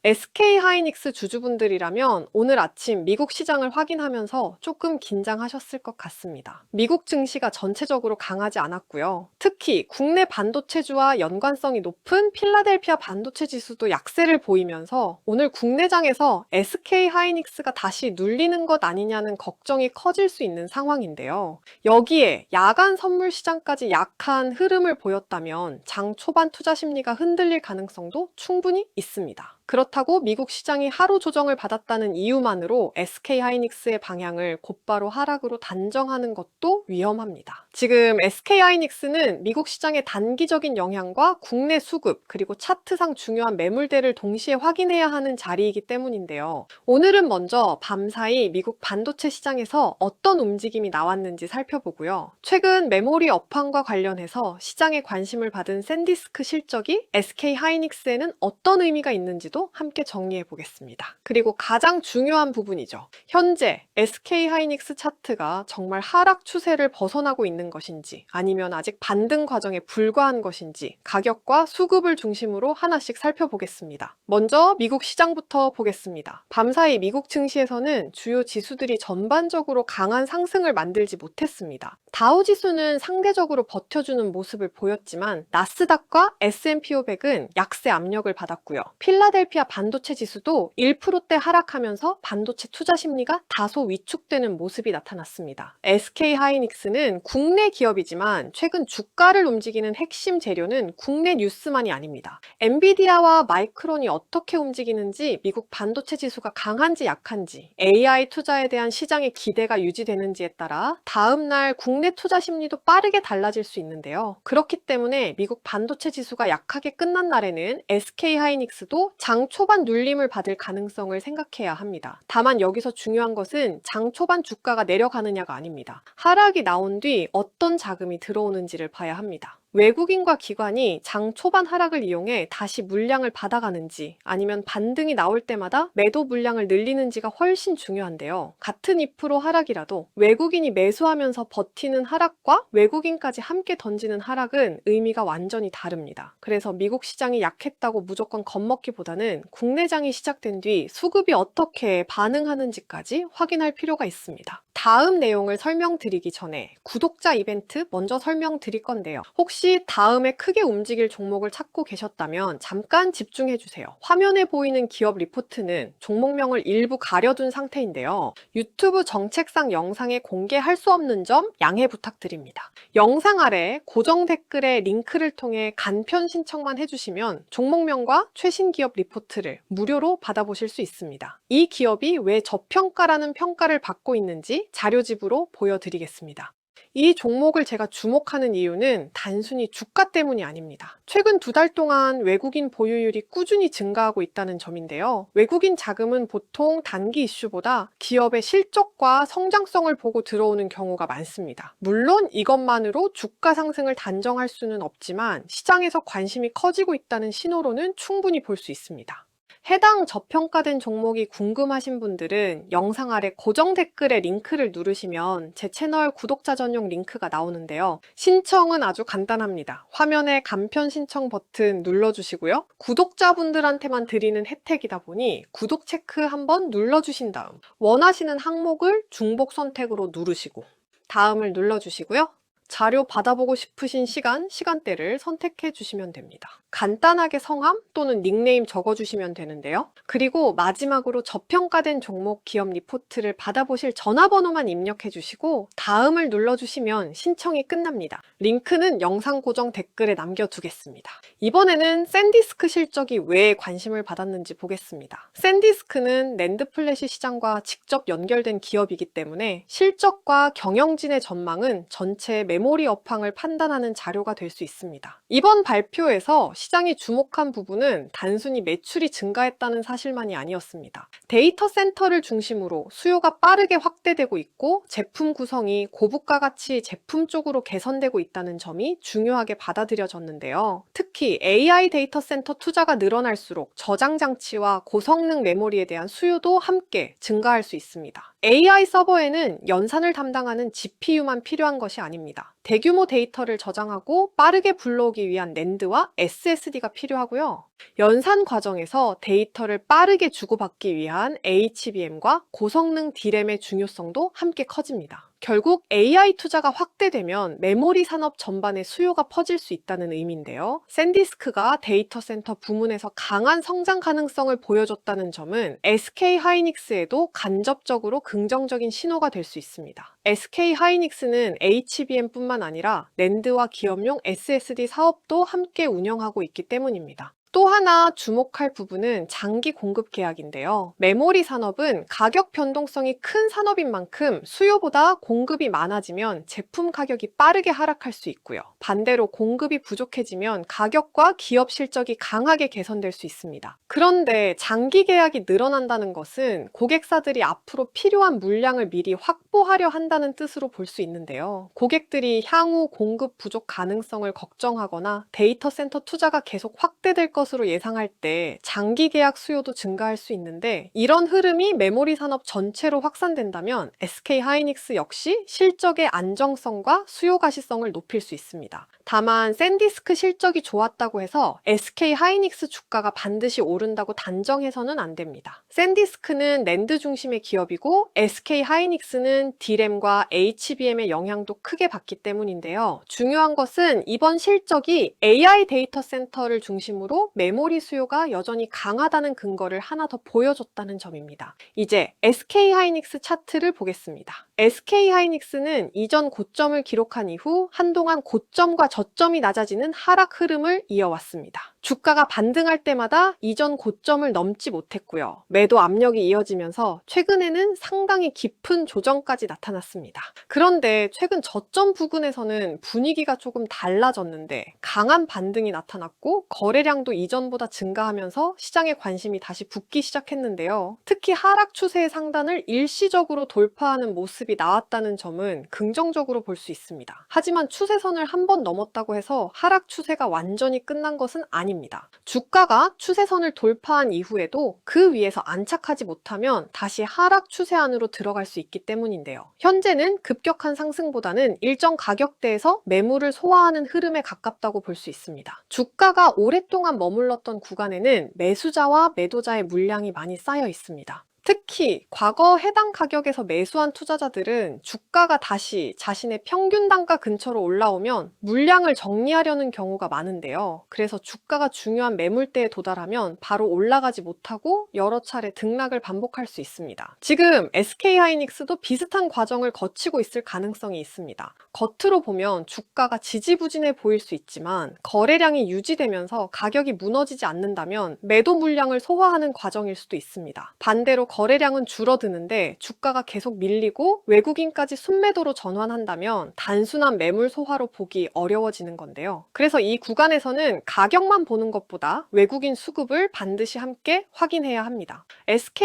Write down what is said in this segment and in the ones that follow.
SK 하이닉스 주주분들이라면 오늘 아침 미국 시장을 확인하면서 조금 긴장하셨을 것 같습니다. 미국 증시가 전체적으로 강하지 않았고요. 특히 국내 반도체주와 연관성이 높은 필라델피아 반도체 지수도 약세를 보이면서 오늘 국내장에서 SK 하이닉스가 다시 눌리는 것 아니냐는 걱정이 커질 수 있는 상황인데요. 여기에 야간 선물 시장까지 약한 흐름을 보였다면 장 초반 투자 심리가 흔들릴 가능성도 충분히 있습니다. 그렇다고 미국 시장이 하루 조정을 받았다는 이유만으로 SK하이닉스의 방향을 곧바로 하락으로 단정하는 것도 위험합니다. 지금 SK하이닉스는 미국 시장의 단기적인 영향과 국내 수급 그리고 차트상 중요한 매물대를 동시에 확인해야 하는 자리이기 때문인데요. 오늘은 먼저 밤사이 미국 반도체 시장에서 어떤 움직임이 나왔는지 살펴보고요. 최근 메모리 업황과 관련해서 시장에 관심을 받은 샌디스크 실적이 SK하이닉스에는 어떤 의미가 있는지도 함께 정리해 보겠습니다. 그리고 가장 중요한 부분이죠. 현재 SK하이닉스 차트가 정말 하락 추세를 벗어나고 있는 것인지 아니면 아직 반등 과정에 불과한 것인지 가격과 수급을 중심으로 하나씩 살펴보겠습니다. 먼저 미국 시장부터 보겠습니다. 밤사이 미국 증시에서는 주요 지수들이 전반적으로 강한 상승을 만들지 못했습니다. 다우지수는 상대적으로 버텨주는 모습을 보였지만 나스닥과 S&P 500은 약세 압력을 받았고요. 필라델피아 반도체 지수도 1%대 하락하면서 반도체 투자 심리가 다소 위축되는 모습이 나타났습니다. SK하이닉스는 국내 기업이지만 최근 주가를 움직이는 핵심 재료는 국내 뉴스만이 아닙니다. 엔비디아와 마이크론이 어떻게 움직이는지, 미국 반도체 지수가 강한지 약한지, AI 투자에 대한 시장의 기대가 유지되는지에 따라 다음날 국내 투자 심리도 빠르게 달라질 수 있는데요. 그렇기 때문에 미국 반도체 지수가 약하게 끝난 날에는 SK하이닉스도 장 초반 눌림을 받을 가능성을 생각해야 합니다. 다만 여기서 중요한 것은 장 초반 주가가 내려가느냐가 아닙니다. 하락이 나온 뒤 어떤 자금이 들어오는지를 봐야 합니다. 외국인과 기관이 장 초반 하락을 이용해 다시 물량을 받아가는지 아니면 반등이 나올 때마다 매도 물량을 늘리는지가 훨씬 중요한데요. 같은 2% 하락이라도 외국인이 매수하면서 버티는 하락과 외국인까지 함께 던지는 하락은 의미가 완전히 다릅니다. 그래서 미국 시장이 약했다고 무조건 겁먹기보다는 국내장이 시작된 뒤 수급이 어떻게 반응하는지까지 확인할 필요가 있습니다. 다음 내용을 설명드리기 전에 구독자 이벤트 먼저 설명드릴 건데요. 혹시 다음에 크게 움직일 종목을 찾고 계셨다면 잠깐 집중해주세요. 화면에 보이는 기업 리포트는 종목명을 일부 가려둔 상태인데요. 유튜브 정책상 영상에 공개할 수 없는 점 양해 부탁드립니다. 영상 아래 고정 댓글에 링크를 통해 간편 신청만 해주시면 종목명과 최신 기업 리포트를 무료로 받아보실 수 있습니다. 이 기업이 왜 저평가라는 평가를 받고 있는지 자료집으로 보여드리겠습니다. 이 종목을 제가 주목하는 이유는 단순히 주가 때문이 아닙니다. 최근 2달 동안 외국인 보유율이 꾸준히 증가하고 있다는 점인데요. 외국인 자금은 보통 단기 이슈보다 기업의 실적과 성장성을 보고 들어오는 경우가 많습니다. 물론 이것만으로 주가 상승을 단정할 수는 없지만 시장에서 관심이 커지고 있다는 신호로는 충분히 볼 수 있습니다. 해당 저평가된 종목이 궁금하신 분들은 영상 아래 고정 댓글에 링크를 누르시면 제 채널 구독자 전용 링크가 나오는데요. 신청은 아주 간단합니다. 화면에 간편 신청 버튼 눌러주시고요. 구독자분들한테만 드리는 혜택이다 보니 구독 체크 한번 눌러주신 다음 원하시는 항목을 중복 선택으로 누르시고 다음을 눌러주시고요. 자료 받아보고 싶으신 시간대를 선택해 주시면 됩니다. 간단하게 성함 또는 닉네임 적어주시면 되는데요. 그리고 마지막으로 저평가된 종목 기업 리포트를 받아보실 전화번호만 입력해 주시고 다음을 눌러주시면 신청이 끝납니다. 링크는 영상 고정 댓글에 남겨두겠습니다. 이번에는 샌디스크 실적이 왜 관심을 받았는지 보겠습니다. 샌디스크는 낸드 플래시 시장과 직접 연결된 기업이기 때문에 실적과 경영진의 전망은 전체 메모리 업황을 판단하는 자료가 될 수 있습니다. 이번 발표에서 시장이 주목한 부분은 단순히 매출이 증가했다는 사실만이 아니었습니다. 데이터 센터를 중심으로 수요가 빠르게 확대되고 있고 제품 구성이 고부가 가치 제품 쪽으로 개선되고 있다는 점이 중요하게 받아들여졌는데요. 특히 AI 데이터 센터 투자가 늘어날수록 저장 장치와 고성능 메모리에 대한 수요도 함께 증가할 수 있습니다. AI 서버에는 연산을 담당하는 GPU만 필요한 것이 아닙니다. 대규모 데이터를 저장하고 빠르게 불러오기 위한 낸드와 SSD가 필요하고요. 연산 과정에서 데이터를 빠르게 주고받기 위한 HBM과 고성능 D램의 중요성도 함께 커집니다. 결국 AI 투자가 확대되면 메모리 산업 전반의 수요가 퍼질 수 있다는 의미인데요. 샌디스크가 데이터 센터 부문에서 강한 성장 가능성을 보여줬다는 점은 SK 하이닉스에도 간접적으로 긍정적인 신호가 될 수 있습니다. SK 하이닉스는 HBM뿐만 아니라 낸드와 기업용 SSD 사업도 함께 운영하고 있기 때문입니다. 또 하나 주목할 부분은 장기 공급 계약인데요. 메모리 산업은 가격 변동성이 큰 산업인 만큼 수요보다 공급이 많아지면 제품 가격이 빠르게 하락할 수 있고요. 반대로 공급이 부족해지면 가격과 기업 실적이 강하게 개선될 수 있습니다. 그런데 장기 계약이 늘어난다는 것은 고객사들이 앞으로 필요한 물량을 미리 확보하려 한다는 뜻으로 볼 수 있는데요. 고객들이 향후 공급 부족 가능성을 걱정하거나 데이터 센터 투자가 계속 확대될 것으로 예상할 때 장기 계약 수요도 증가할 수 있는데, 이런 흐름이 메모리 산업 전체로 확산된다면 SK 하이닉스 역시 실적의 안정성과 수요 가시성을 높일 수 있습니다. 다만 샌디스크 실적이 좋았다고 해서 SK 하이닉스 주가가 반드시 오른다고 단정해서는 안 됩니다. 샌디스크는 낸드 중심의 기업이고 SK 하이닉스는 D램과 HBM의 영향도 크게 받기 때문인데요. 중요한 것은 이번 실적이 AI 데이터 센터를 중심으로 메모리 수요가 여전히 강하다는 근거를 하나 더 보여줬다는 점입니다. 이제 SK 하이닉스 차트를 보겠습니다. SK 하이닉스는 이전 고점을 기록한 이후 한동안 고점과 저점이 낮아지는 하락 흐름을 이어왔습니다. 주가가 반등할 때마다 이전 고점을 넘지 못했고요. 매도 압력이 이어지면서 최근에는 상당히 깊은 조정까지 나타났습니다. 그런데 최근 저점 부근에서는 분위기가 조금 달라졌는데 강한 반등이 나타났고 거래량도 이전보다 증가하면서 시장의 관심이 다시 붙기 시작했는데요. 특히 하락 추세의 상단을 일시적으로 돌파하는 모습이 나왔다는 점은 긍정적으로 볼 수 있습니다. 하지만 추세선을 한 번 넘었다고 해서 하락 추세가 완전히 끝난 것은 아닙니다. 주가가 추세선을 돌파한 이후에도 그 위에서 안착하지 못하면 다시 하락 추세 안으로 들어갈 수 있기 때문인데요. 현재는 급격한 상승보다는 일정 가격대에서 매물을 소화하는 흐름에 가깝다고 볼 수 있습니다. 주가가 오랫동안 머물렀던 구간에는 매수자와 매도자의 물량이 많이 쌓여 있습니다. 특히 과거 해당 가격에서 매수한 투자자들은 주가가 다시 자신의 평균 단가 근처로 올라오면 물량을 정리하려는 경우가 많은데요. 그래서 주가가 중요한 매물대에 도달하면 바로 올라가지 못하고 여러 차례 등락을 반복할 수 있습니다. 지금 SK하이닉스도 비슷한 과정을 거치고 있을 가능성이 있습니다. 겉으로 보면 주가가 지지부진해 보일 수 있지만 거래량이 유지되면서 가격이 무너지지 않는다면 매도 물량을 소화하는 과정일 수도 있습니다. 반대로 거래량은 줄어드는데 주가가 계속 밀리고 외국인까지 순매도로 전환한다면 단순한 매물 소화로 보기 어려워지는 건데요. 그래서 이 구간에서는 가격만 보는 것보다 외국인 수급을 반드시 함께 확인해야 합니다.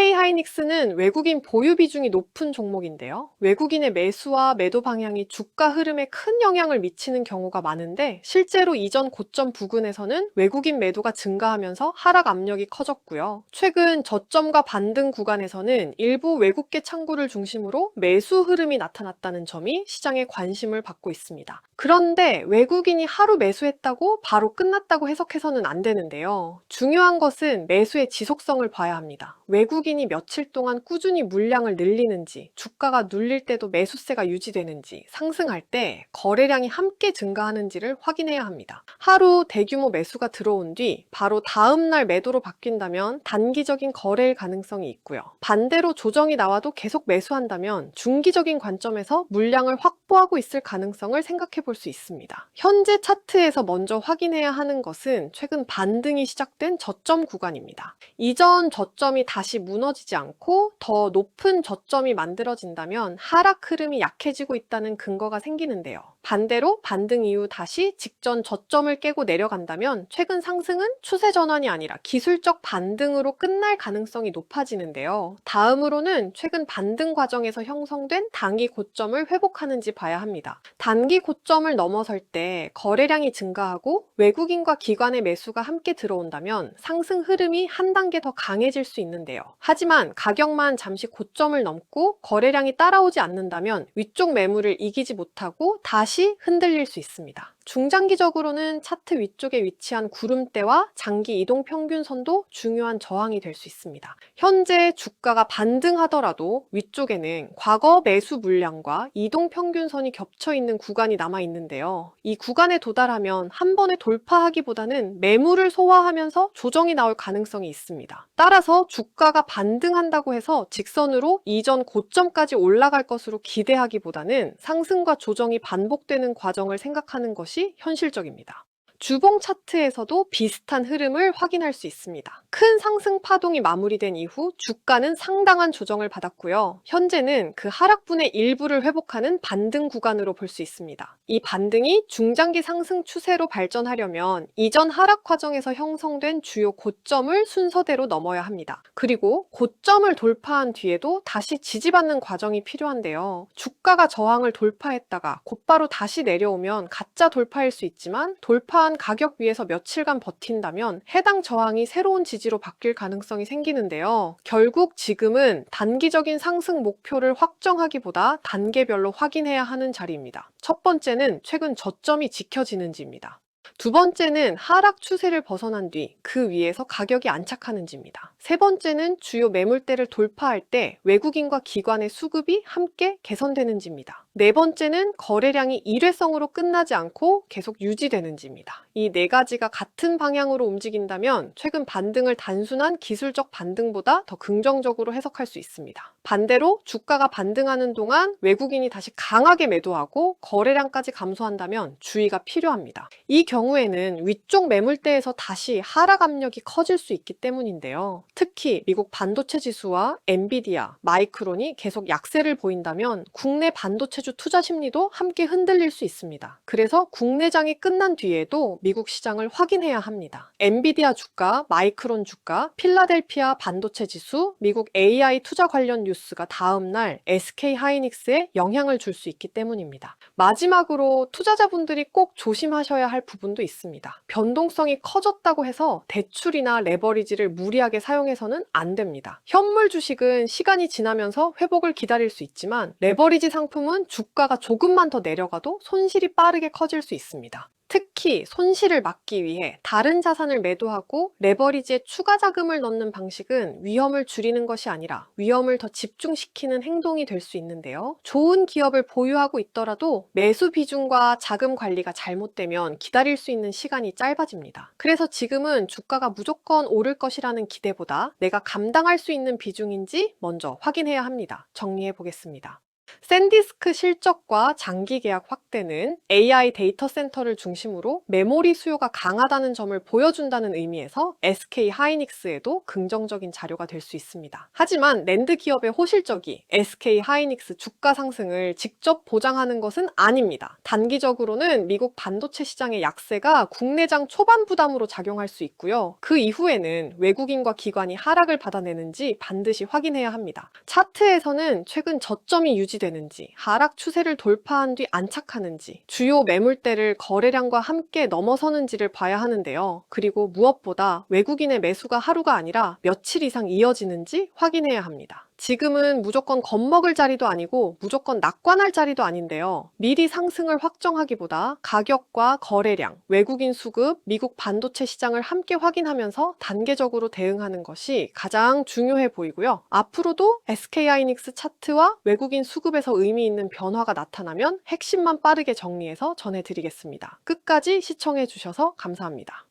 SK하이닉스는 외국인 보유 비중이 높은 종목인데요. 외국인의 매수와 매도 방향이 주가 흐름에 큰 영향을 미치는 경우가 많은데, 실제로 이전 고점 부근에서는 외국인 매도가 증가하면서 하락 압력이 커졌고요. 최근 저점과 반등 구간에서는 일부 외국계 창구를 중심으로 매수 흐름이 나타났다는 점이 시장의 관심을 받고 있습니다. 그런데 외국인이 하루 매수했다고 바로 끝났다고 해석해서는 안 되는데요. 중요한 것은 매수의 지속성을 봐야 합니다. 외국인이 며칠 동안 꾸준히 물량을 늘리는지, 주가가 눌릴 때도 매수세가 유지되는지, 상승할 때 거래량이 함께 증가하는지를 확인해야 합니다. 하루 대규모 매수가 들어온 뒤 바로 다음날 매도로 바뀐다면 단기적인 거래일 가능성이 있고요. 반대로 조정이 나와도 계속 매수한다면 중기적인 관점에서 물량을 확보하고 있을 가능성을 생각해 볼 수 있습니다. 현재 차트에서 먼저 확인해야 하는 것은 최근 반등이 시작된 저점 구간입니다. 이전 저점이 다시 무너지지 않고 더 높은 저점이 만들어진다면 하락 흐름이 약해지고 있다는 근거가 생기는데요. 반대로 반등 이후 다시 직전 저점을 깨고 내려간다면 최근 상승은 추세 전환이 아니라 기술적 반등으로 끝날 가능성이 높아지는데요. 다음으로는 최근 반등 과정에서 형성된 단기 고점을 회복하는지 봐야 합니다. 단기 고점을 넘어설 때 거래량이 증가하고 외국인과 기관의 매수가 함께 들어온다면 상승 흐름이 한 단계 더 강해질 수 있는데요. 하지만 가격만 잠시 고점을 넘고 거래량이 따라오지 않는다면 위쪽 매물을 이기지 못하고 다시 다시 흔들릴 수 있습니다. 중장기적으로는 차트 위쪽에 위치한 구름대와 장기 이동 평균선도 중요한 저항이 될 수 있습니다. 현재 주가가 반등하더라도 위쪽에는 과거 매수 물량과 이동 평균선이 겹쳐 있는 구간이 남아 있는데요. 이 구간에 도달하면 한 번에 돌파하기보다는 매물을 소화하면서 조정이 나올 가능성이 있습니다. 따라서 주가가 반등한다고 해서 직선으로 이전 고점까지 올라갈 것으로 기대하기보다는 상승과 조정이 반복되는 과정을 생각하는 것이 현실적입니다. 주봉 차트에서도 비슷한 흐름을 확인할 수 있습니다. 큰 상승 파동이 마무리된 이후 주가는 상당한 조정을 받았고요. 현재는 그 하락분의 일부를 회복하는 반등 구간으로 볼 수 있습니다. 이 반등이 중장기 상승 추세로 발전하려면 이전 하락 과정에서 형성된 주요 고점을 순서대로 넘어야 합니다. 그리고 고점을 돌파한 뒤에도 다시 지지받는 과정이 필요한데요. 주가가 저항을 돌파했다가 곧바로 다시 내려오면 가짜 돌파일 수 있지만 돌파한 가격 위에서 며칠간 버틴다면 해당 저항이 새로운 지지로 바뀔 가능성이 생기는데요. 결국 지금은 단기적인 상승 목표를 확정하기보다 단계별로 확인해야 하는 자리입니다. 첫 번째는 최근 저점이 지켜지는지입니다. 두 번째는 하락 추세를 벗어난 뒤 그 위에서 가격이 안착하는지입니다. 세 번째는 주요 매물대를 돌파할 때 외국인과 기관의 수급이 함께 개선되는지입니다. 네 번째는 거래량이 일회성으로 끝나지 않고 계속 유지되는지입니다. 이 네 가지가 같은 방향으로 움직인다면 최근 반등을 단순한 기술적 반등보다 더 긍정적으로 해석할 수 있습니다. 반대로 주가가 반등하는 동안 외국인이 다시 강하게 매도하고 거래량까지 감소한다면 주의가 필요합니다. 이 경우에는 위쪽 매물대에서 다시 하락 압력이 커질 수 있기 때문인데요. 특히 미국 반도체 지수와 엔비디아, 마이크론이 계속 약세를 보인다면 국내 반도체주 투자 심리도 함께 흔들릴 수 있습니다. 그래서 국내장이 끝난 뒤에도 미국 시장을 확인해야 합니다. 엔비디아 주가, 마이크론 주가, 필라델피아 반도체 지수, 미국 AI 투자 관련 뉴스가 다음날 SK 하이닉스에 영향을 줄 수 있기 때문입니다. 마지막으로 투자자분들이 꼭 조심하셔야 할 부분도 있습니다. 변동성이 커졌다고 해서 대출이나 레버리지를 무리하게 사용해서는 안 됩니다. 현물 주식은 시간이 지나면서 회복을 기다릴 수 있지만 레버리지 상품은 주가가 조금만 더 내려가도 손실이 빠르게 커질 수 있습니다. 특히 손실을 막기 위해 다른 자산을 매도하고 레버리지에 추가 자금을 넣는 방식은 위험을 줄이는 것이 아니라 위험을 더 집중시키는 행동이 될 수 있는데요. 좋은 기업을 보유하고 있더라도 매수 비중과 자금 관리가 잘못되면 기다릴 수 있는 시간이 짧아집니다. 그래서 지금은 주가가 무조건 오를 것이라는 기대보다 내가 감당할 수 있는 비중인지 먼저 확인해야 합니다. 정리해 보겠습니다. 샌디스크 실적과 장기 계약 확대는 AI 데이터 센터를 중심으로 메모리 수요가 강하다는 점을 보여준다는 의미에서 SK 하이닉스에도 긍정적인 자료가 될 수 있습니다. 하지만 랜드 기업의 호실적이 SK 하이닉스 주가 상승을 직접 보장하는 것은 아닙니다. 단기적으로는 미국 반도체 시장의 약세가 국내장 초반 부담으로 작용할 수 있고요. 그 이후에는 외국인과 기관이 하락을 받아내는지 반드시 확인해야 합니다. 차트에서는 최근 저점이 유지되는지, 하락 추세를 돌파한 뒤 안착하는지, 주요 매물대를 거래량과 함께 넘어서는지를 봐야 하는데요. 그리고 무엇보다 외국인의 매수가 하루가 아니라 며칠 이상 이어지는지 확인해야 합니다. 지금은 무조건 겁먹을 자리도 아니고 무조건 낙관할 자리도 아닌데요. 미리 상승을 확정하기보다 가격과 거래량, 외국인 수급, 미국 반도체 시장을 함께 확인하면서 단계적으로 대응하는 것이 가장 중요해 보이고요. 앞으로도 SK하이닉스 차트와 외국인 수급에서 의미 있는 변화가 나타나면 핵심만 빠르게 정리해서 전해드리겠습니다. 끝까지 시청해 주셔서 감사합니다.